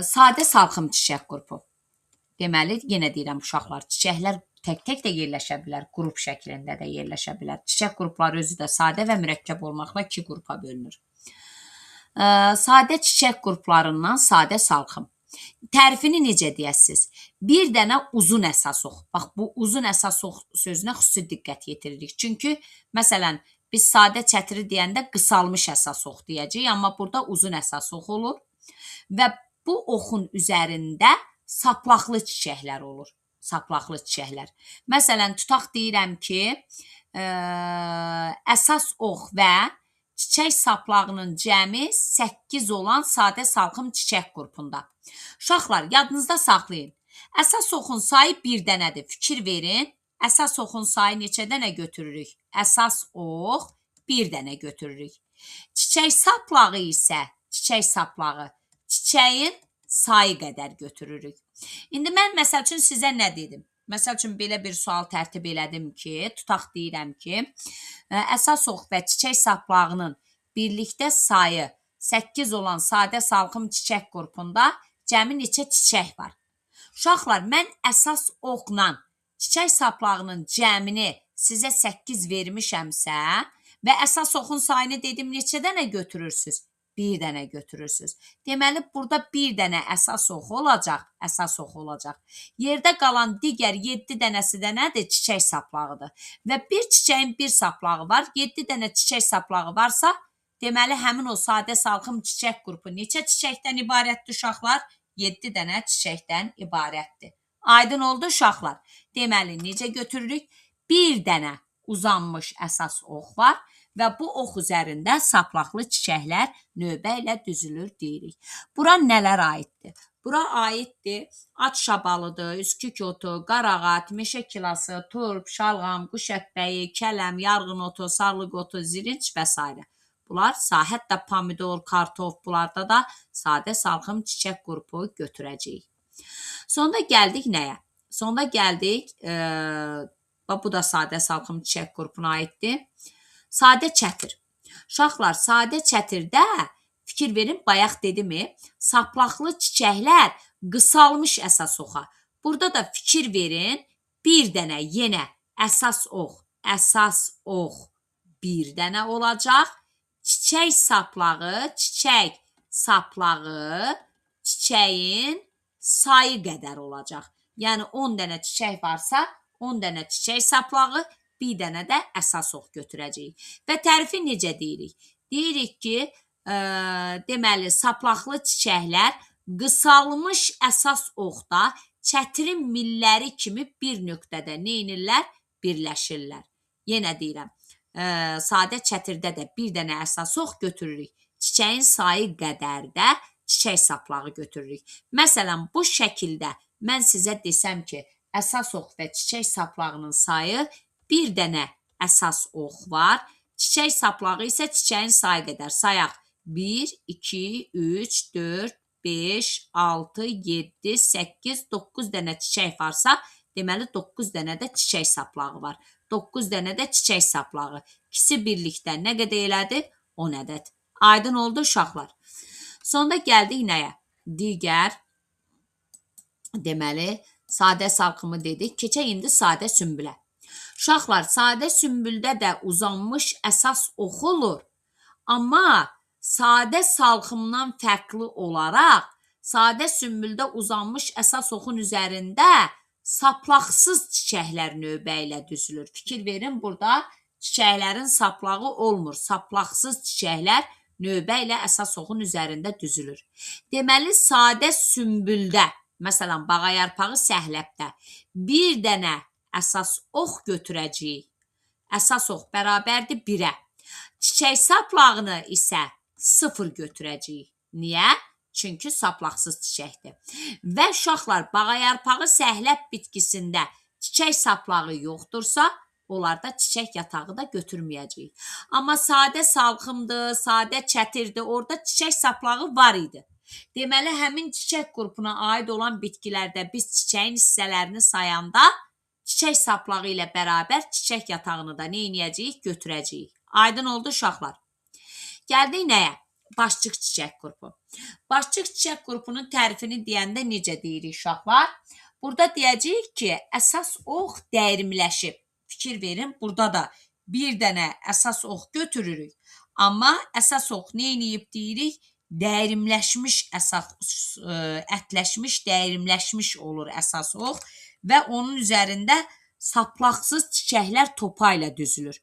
Sadə salxım çiçək qrupu. Deməli, yenə deyirəm uşaqlar, çiçəklər tək-tək də yerləşə bilər, qrup şəklində də yerləşə bilər. Çiçək qrupları özü də sadə və mürəkkəb olmaqla 2 qrupa bölünür. Sadə çiçək qruplarından sadə salxım. Tərifini necə deyəsiniz? Bir dənə uzun əsas ox. Bax, bu uzun əsas ox sözünə xüsusi diqqət yetiririk. Çünki, məsələn, biz sadə çətiri deyəndə qısalmış əsas ox deyəcəyik, amma burada uzun əsas ox olur. Və bu oxun üzərində saplaqlı çiçəklər olur. Saplaqlı çiçəklər. Məsələn, tutaq deyirəm ki, əsas ox və çiçək saplağının cəmi 8 olan sadə salxım çiçək qrupunda. Uşaqlar, yadınızda saxlayın. Əsas oxun sayı bir dənədir. Fikir verin. Əsas oxun sayı neçə dənə götürürük? Əsas ox bir dənə götürürük. Çiçək saplağı isə, çiçək saplağı, çiçəyin sayı qədər götürürük. İndi mən məsəl üçün sizə nə dedim? Məsəl üçün belə bir sual tərtib elədim ki, tutaq deyirəm ki, əsas ox və çiçək saplağının birlikdə sayı 8 olan sadə salxım çiçək qrupunda cəmi neçə çiçək var? Uşaqlar, mən əsas oxla çiçək saplağının cəmini sizə 8 vermişəmsə və əsas oxun sayını dedim neçə dənə götürürsünüz? Bir dənə götürürsünüz. Deməli, burada bir dənə əsas ox olacaq, əsas ox olacaq. Yerdə qalan digər 7 dənəsi də nədir? Çiçək saplağıdır. Və bir çiçəyin bir saplağı var, 7 dənə çiçək saplağı varsa, deməli, həmin o sadə salxım çiçək qrupu neçə çiçəkdən ibarətdir uşaqlar? 7 dənə çiçəkdən ibarətdir. Aydın oldu uşaqlar. Deməli, necə götürürük? Bir dənə uzanmış əsas ox var və bu ox üzərində saplaqlı çiçəklər növbə ilə düzülür deyirik. Bura nələr aiddir? Bura aiddir at şabalıdır, üskük otu, qarağat, meşə kilası, turp, şalğam, quş ətbəyi, kələm, yarğın otu, sarlıq otu, zirinç və s. Bunlar hətta pomidor, kartof, bunlarda da sadə salxım çiçək qrupu götürəcəyik. Sonra gəldik nəyə? Sonra gəldik, bu da sadə salxım çiçək qrupuna aiddir. Sadə çətir. Uşaqlar, sadə çətirdə fikir verin, bayaq dedimi, saplaqlı çiçəklər qısalmış əsas oxa. Burada da fikir verin, bir dənə yenə əsas ox bir dənə olacaq. Çiçək saplağı, çiçəyin sayı qədər olacaq. Yəni 10 dənə çiçək varsa, 10 dənə çiçək saplağı, bir dənə də əsas ox götürəcəyik. Və tərifi necə deyirik? Deyirik ki, deməli, saplaqlı çiçəklər qısalmış əsas oxda çətirin milləri kimi bir nöqtədə neynirlər? Birləşirlər. Yenə deyirəm, sadə çətirdə də bir dənə əsas ox götürürük. Çiçəyin sayı qədər də çiçək saplağı götürürük. Məsələn, bu şəkildə mən sizə desəm ki, əsas ox və çiçək saplağının sayı bir dənə əsas ox var. Çiçək saplağı isə çiçəyin sayı qədər. Sayaq 1, 2, 3, 4, 5, 6, 7, 8, 9 dənə çiçək varsa, deməli 9 dənə də çiçək saplağı var. 9 dənə də çiçək saplağı. İkisi birlikdə nə qədər elədi? 10 ədəd. Aydın oldu uşaqlar. Sonda gəldik nəyə? Digər, deməli, sadə salxımı dedik. Keçək indi sadə sümbülə. Uşaqlar, sadə sümbüldə də uzanmış əsas ox olur. Amma sadə salxımdan fərqli olaraq, sadə sümbüldə uzanmış əsas oxun üzərində saplaqsız çiçəklər növbə ilə düzülür. Fikir verin, burada çiçəklərin saplağı olmur. Saplaqsız çiçəklər növbə ilə əsas oxun üzərində düzülür. Deməli, sadə sümbüldə, məsələn, bağayarpağı səhləbdə bir dənə əsas ox götürəcəyik. Əsas ox bərabərdir 1-ə. Çiçək saplağını isə 0 götürəcəyik. Niyə? Çünki saplaqsız çiçəkdir. Və uşaqlar, bağayarpağı səhləb bitkisində çiçək saplağı yoxdursa, onlarda çiçək yatağı da götürməyəcəyik. Amma sadə salxımdır, sadə çətirdir, orada çiçək saplağı var idi. Deməli, həmin çiçək qrupuna aid olan bitkilərdə biz çiçəyin hissələrini sayanda çiçək saplağı ilə bərabər çiçək yatağını da nə edəcəyik? Götürəcəyik. Aydın oldu uşaqlar. Gəldik nəyə? Başçıq çiçək qrupu. Başçıq çiçək qrupunun tərifini deyəndə necə deyirik uşaqlar? Burada deyəcəyik ki, əsas ox dəyirmiləşib. Fikir verin, burada da bir dənə əsas ox götürürük. Amma əsas ox nə edib deyirik? Dəyirmləşmiş əsas, ətləşmiş, dəyirmləşmiş olur əsas ox və onun üzərində saplaqsız çiçəklər topa ilə düzülür.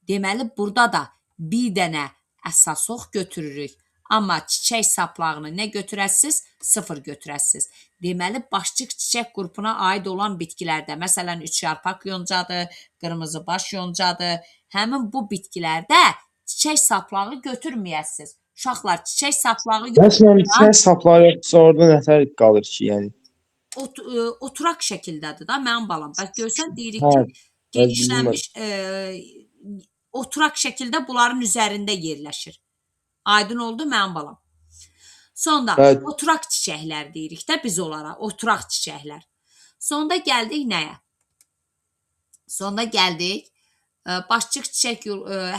Deməli, burada da bir dənə əsas ox götürürük. Amma çiçək saplağını nə götürəsiz? 0 götürəsiz. Deməli, başçıq çiçək qrupuna aid olan bitkilərdə, məsələn, 3 yarpaq yoncadır, qırmızı baş yoncadır. Həmin bu bitkilərdə çiçək saplağı götürməyəsiz. Uşaqlar, çiçək saplağı Məsələn, çiçək saplağı yoxsa orada nətər qalır ki, yəni? Oturaq şəkildədir da, mənim balam. Bax, görsən, deyirik Hə, ki, genişlənmiş oturaq şəkildə bunların üzərində yerləşir. Aydın oldu mənim balam. Sonda Evet. oturaq çiçəklər deyirik də biz onlara, oturaq çiçəklər. Sonda gəldik nəyə? Sonda gəldik başçıq çiçək,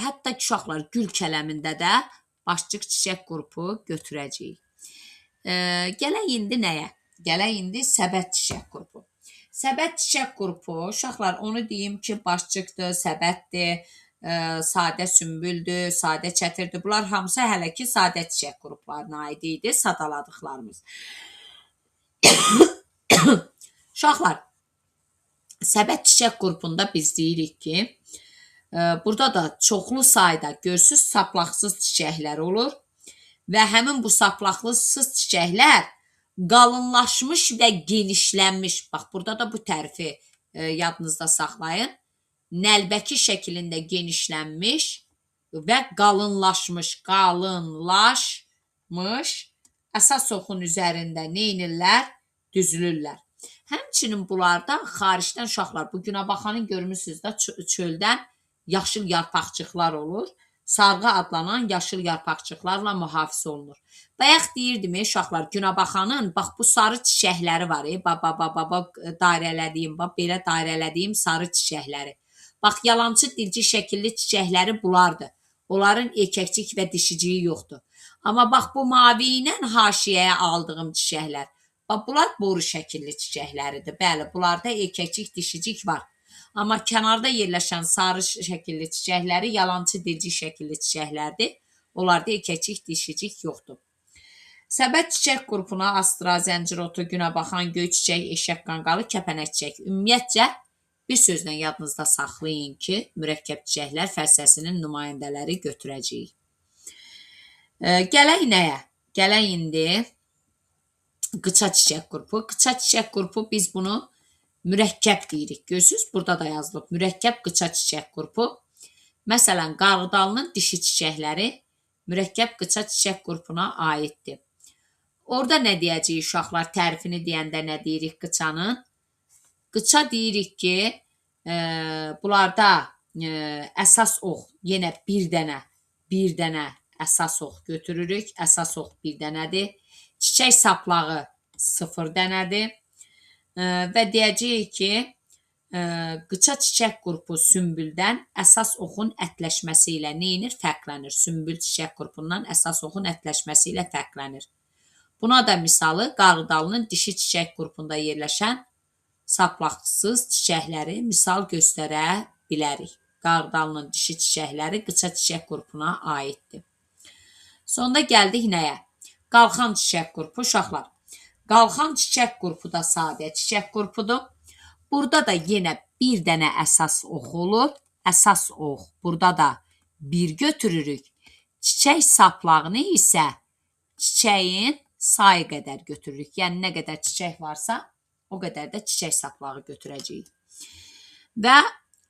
hətta ki, uşaqlar gül kələmində də başçıq çiçək qrupu götürəcəyik. Gələk indi nəyə? Gələk indi səbət çiçək qrupu. Səbət çiçək qrupu, uşaqlar onu deyim ki, başçıqdır, səbətdir, sadə sümbüldür, sadə çətirdir. Bunlar hamısı hələ ki sadə çiçək qruplarına aid idi, sadaladıqlarımız. Uşaqlar, səbət çiçək qrupunda biz deyirik ki, burada da çoxlu sayda görsüz saplaqsız çiçəklər olur və həmin bu saplaqsız çiçəklər qalınlaşmış və genişlənmiş. Bax, burada da bu tərifi yadınızda saxlayın. Nəlbəki şəklində genişlənmiş və qalınlaşmış əsas oxun üzərində neynirlər? Düzülürlər. Həmçinin bunlarda xaricdən uşaqlar, bu Günəbaxanın görmüsünüz də çöldən yaşıl yarpaqçıqlar olur. Sarğı adlanan yaşıl yarpaqçıqlarla mühafizə olunur. Bayaq deyirdim uşaqlar, Günəbaxanın bax bu sarı çiçəkləri var. Dairələdiyim, belə dairələdiyim sarı çiçəkləri. Bax, yalancı dilci şəkilli çiçəkləri bunlardır. Onların erkəkcik və dişiciyi yoxdur. Amma bax, bu mavi ilə haşiyəyə aldığım çiçəklər. Bax, bunlar boru şəkilli çiçəkləridir. Bəli, bunlarda erkəkcik, dişicik var. Amma kənarda yerləşən sarı şəkilli çiçəkləri yalancı dilci şəkilli çiçəklərdir. Onlarda erkəkcik, dişicik yoxdur. Səbət çiçək qrupuna astra, zəncirotu, Günəbaxan, göy çiçək, eşək qanqalı, kəpənək çiçək. Ümumiyyətcə, bir sözlə yadınızda saxlayın ki, mürəkkəb çiçəklər fəsləsinin nümayəndələri götürəcəyik. Gələk nəyə? Gələk indi Qıça çiçək qrupu. Qıça çiçək qrupu biz bunu mürəkkəb deyirik. Görürsünüz, burada da yazılıb. Mürəkkəb qıça çiçək qrupu. Məsələn, Qarğıdalının dişi çiçəkləri mürəkkəb qıça çiçək qrupuna aiddir. Orada nə deyəcəyik uşaqlar? Tərifini deyəndə nə deyirik qıçanın? Qıça deyirik ki, bunlarda əsas ox yenə bir dənə əsas ox götürürük. Əsas ox bir dənədir. Çiçək saplağı 0 dənədir. Və deyəcəyik ki, qıça çiçək qrupu sümbüldən əsas oxun ətləşməsi ilə neyinir? Fərqlənir. Sümbül çiçək qrupundan əsas oxun ətləşməsi ilə fərqlənir. Buna da misalı Qarğıdalının dişi çiçək qrupunda yerləşən saplaqsız çiçəkləri misal göstərə bilərik. Qarğıdalının dişi çiçəkləri qıça çiçək qrupuna aiddir. Sonda gəldik nəyə? Qalxan çiçək qrupu uşaqlar. Qalxan çiçək qrupu da sadə çiçək qrupudur. Burada da yenə bir dənə əsas ox olur. Əsas ox. Burada da 1 götürürük. Çiçək saplağını isə çiçəyin sayı qədər götürürük. Yəni nə qədər çiçək varsa, o qədər də çiçək saplağı götürəcəyik. Və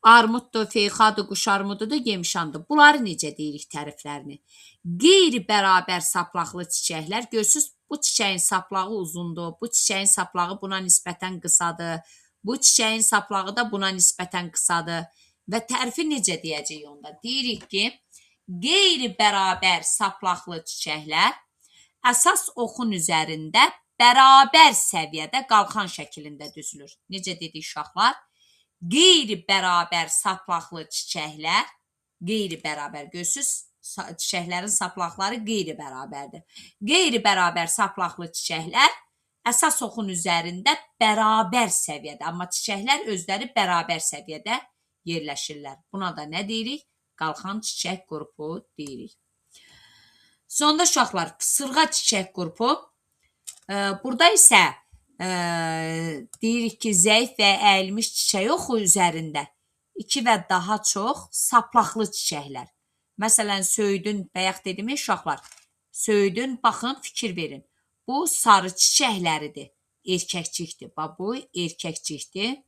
armuddur, feyxadır, quş armududur, yemişandır. Bunları necə deyirik təriflərini? Qeyri-bərabər saplaqlı çiçəklər. Görürsünüz, bu çiçəyin saplağı uzundur, bu çiçəyin saplağı buna nisbətən qısadır, bu çiçəyin saplağı da buna nisbətən qısadır. Və tərifi necə deyəcəyik onda? Deyirik ki, qeyri-bərabər saplaqlı çiçəklər əsas oxun üzərində bərabər səviyyədə qalxan şəklində düzülür. Necə dedik uşaqlar? Qeyri-bərabər saplaqlı çiçəklər, qeyri-bərabər, görürsünüz, çiçəklərin saplaqları qeyri-bərabərdir. Qeyri-bərabər saplaqlı çiçəklər əsas oxun üzərində bərabər səviyyədə, amma çiçəklər özləri bərabər səviyyədə yerləşirlər. Buna da nə deyirik? Qalxan çiçək qrupu deyirik. Sonda uşaqlar, sırğa çiçək qrupu. Burada isə deyirik ki, zəif və əyilmiş çiçək oxu üzərində 2 və daha çox saplaqlı çiçəklər. Məsələn, söyüdün, bayaq dedim uşaqlar, söyüdün, baxın, fikir verin. Bu sarı çiçəkləridir, erkəkcikdir. Bu erkəkcikdir.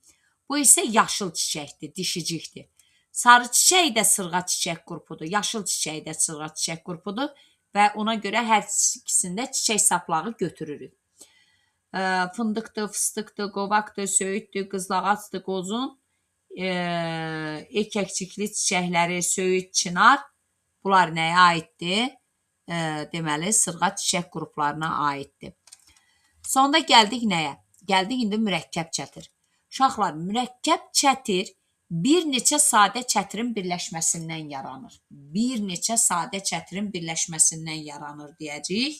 Bu isə yaşıl çiçəkdir, dişicikdir. Sarı çiçək də sırğa çiçək qrupudur, yaşıl çiçək də sırğa çiçək qrupudur. Və ona görə hər ikisində çiçək saplağı götürürük. Fındıqdır, fıstıqdır, qovaqdır, söyüddür, qızlağacdır, qozun, erkəkcikli çiçəkləri, söyüd, çınar, bunlar nəyə aiddir? Deməli, sırğa çiçək qruplarına aiddir. Sonda gəldik nəyə? Gəldik indi mürəkkəb çətir. Uşaqlar, mürəkkəb çətir bir neçə sadə çətirin birləşməsindən yaranır. Bir neçə sadə çətirin birləşməsindən yaranır deyəcəyik.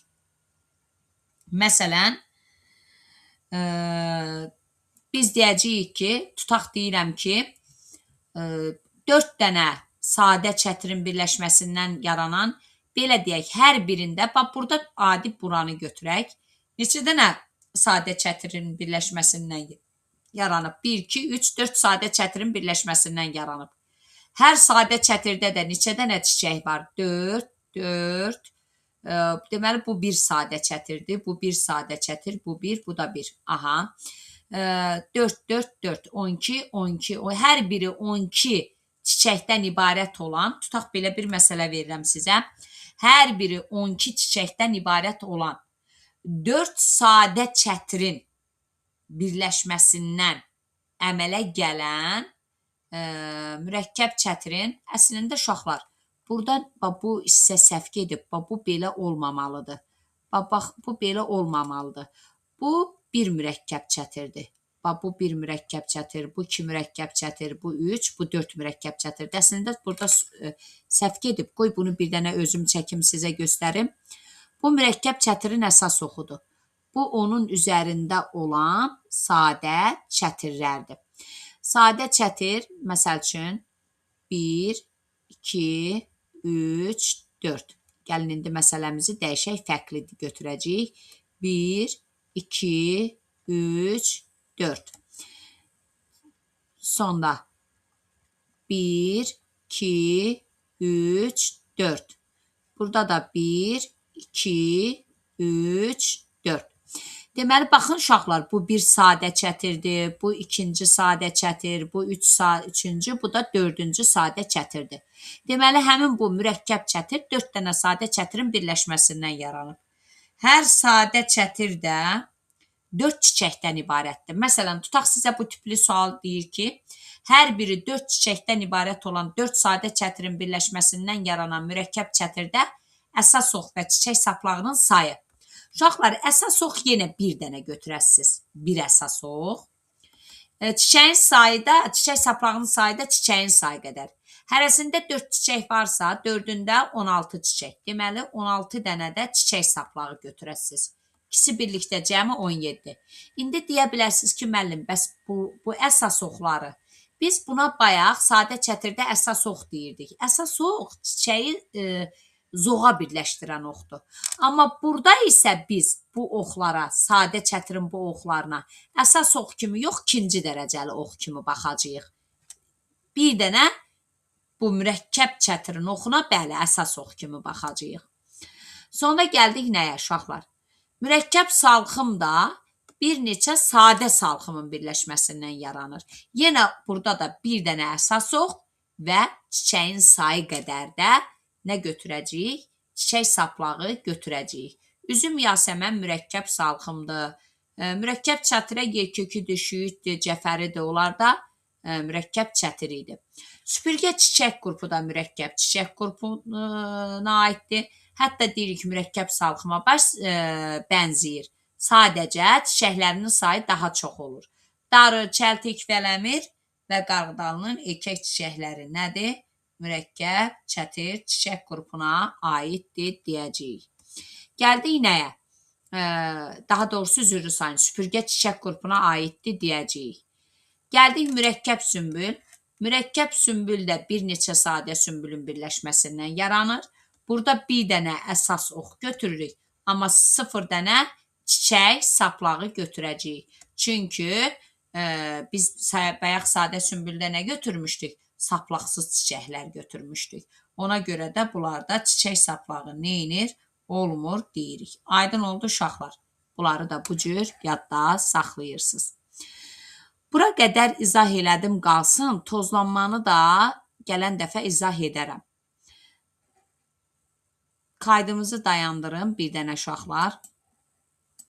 Məsələn, biz deyəcəyik ki, tutaq deyirəm ki, 4 dənə sadə çətirin birləşməsindən yaranan, belə deyək, hər birində, bax, burada adi buranı götürək. Neçə dənə sadə çətirin birləşməsindən yaranıb? 1, 2, 3, 4 sadə çətirin birləşməsindən yaranıb. Hər sadə çətirdə də neçə dənə çiçək var? 4, 4. Deməli, bu 1 sadə çətirdir. Bu 1 sadə çətir, bu 1, bu da 1. Aha. 4, 4, 4, 12, 12. Hər biri 12 çiçəkdən ibarət olan, tutaq belə bir məsələ verirəm sizə. Hər biri 12 çiçəkdən ibarət olan 4 sadə çətirin birləşməsindən əmələ gələn mürəkkəb çətirin, əslində uşaqlar, burada bu hissə səhv gedib, bu belə olmamalıdır. Bax, bu belə olmamalıdır. Bu bir mürəkkəb çətirdir. Bu bir mürəkkəb çətir, bu 2 mürəkkəb çətir, bu 3, bu 4 mürəkkəb çətirdir. Əslində burada səhv gedib. Qoy bunu bir dənə özüm çəkim sizə göstərim. Bu mürəkkəb çətirin əsas oxudur. Bu, onun üzərində olan sadə çətirlərdir. Sadə çətir, məsəl üçün, 1, 2, 3, 4. Gəlin, indi məsələmizi dəyişək, fərqli götürəcəyik. 1, 2, 3, 4. Sonda 1, 2, 3, 4. Burada da 1, 2, 3, 4. Deməli, baxın uşaqlar, bu bir sadə çətirdir, bu ikinci sadə çətir, bu üçüncü, bu da dördüncü sadə çətirdir. Deməli, həmin bu mürəkkəb çətir 4 dənə sadə çətirin birləşməsindən yaranır. Hər sadə çətir də 4 çiçəkdən ibarətdir. Məsələn, tutaq sizə bu tipli sual deyir ki, hər biri 4 çiçəkdən ibarət olan 4 sadə çətirin birləşməsindən yaranan mürəkkəb çətirdə əsas ox və çiçək saplağının sayı. Uşaqlar, əsas ox yenə bir dənə götürəsiniz. Bir əsas ox. Çiçəyin sayı da, çiçək saplağının sayı da çiçəyin sayı qədər. Hərəsində 4 çiçək varsa, 4-ündə 16 çiçək. Deməli, 16 dənə də çiçək saplağı götürəsiniz. İkisi birlikdə cəmi 17. İndi deyə bilərsiniz ki, müəllim, bəs bu əsas oxları. Biz buna bayaq sadə çətirdə əsas ox deyirdik. Əsas ox çiçəyi zoğa birləşdirən oxdur. Amma burada isə biz bu oxlara, sadə çətirin bu oxlarına əsas ox kimi yox, ikinci dərəcəli ox kimi baxacağıq. Bir dənə bu mürəkkəb çətirin oxuna, bəli, əsas ox kimi baxacağıq. Sonra gəldik nəyə, uşaqlar? Mürəkkəb salxım da bir neçə sadə salxımın birləşməsindən yaranır. Yenə burada da bir dənə əsas ox və çiçəyin sayı qədər də nə götürəcəyik? Çiçək saplağı götürəcəyik. Üzüm yasəmən mürəkkəb salxımdır. Mürəkkəb çətirə yerköküdür, şüyüddür, cəfəridir. Onlar da mürəkkəb çətir idi. Süpürgə çiçək qrupu da mürəkkəb çiçək qrupuna aiddir. Hətta deyirik mürəkkəb salxıma bənzəyir. Sadəcə çiçəklərinin sayı daha çox olur. Darı, çəltik, vələmir və qarğıdalının erkək çiçəkləri nədir? Mürəkkəb, çətir, çiçək qrupuna aiddir deyəcəyik. Gəldik nəyə? Daha doğrusu üzrlü sayın, süpürgə çiçək qrupuna aiddir deyəcəyik. Gəldik mürəkkəb sümbül. Mürəkkəb sümbül də bir neçə sadə sümbülün birləşməsindən yaranır. Burada bir dənə əsas ox götürürük, amma 0 dənə çiçək saplağı götürəcəyik. Çünki biz bayaq sadə sümbüldə nə götürmüşdük? Saplaqsız çiçəklər götürmüşdük. Ona görə də bunlarda çiçək saplağı neynir? Olmur deyirik. Aydın oldu uşaqlar. Bunları da bu cür yadda saxlayırsınız. Bura qədər izah elədim qalsın. Tozlanmanı da gələn dəfə izah edərəm. Kaydımızı dayandırın bir dənə uşaqlar.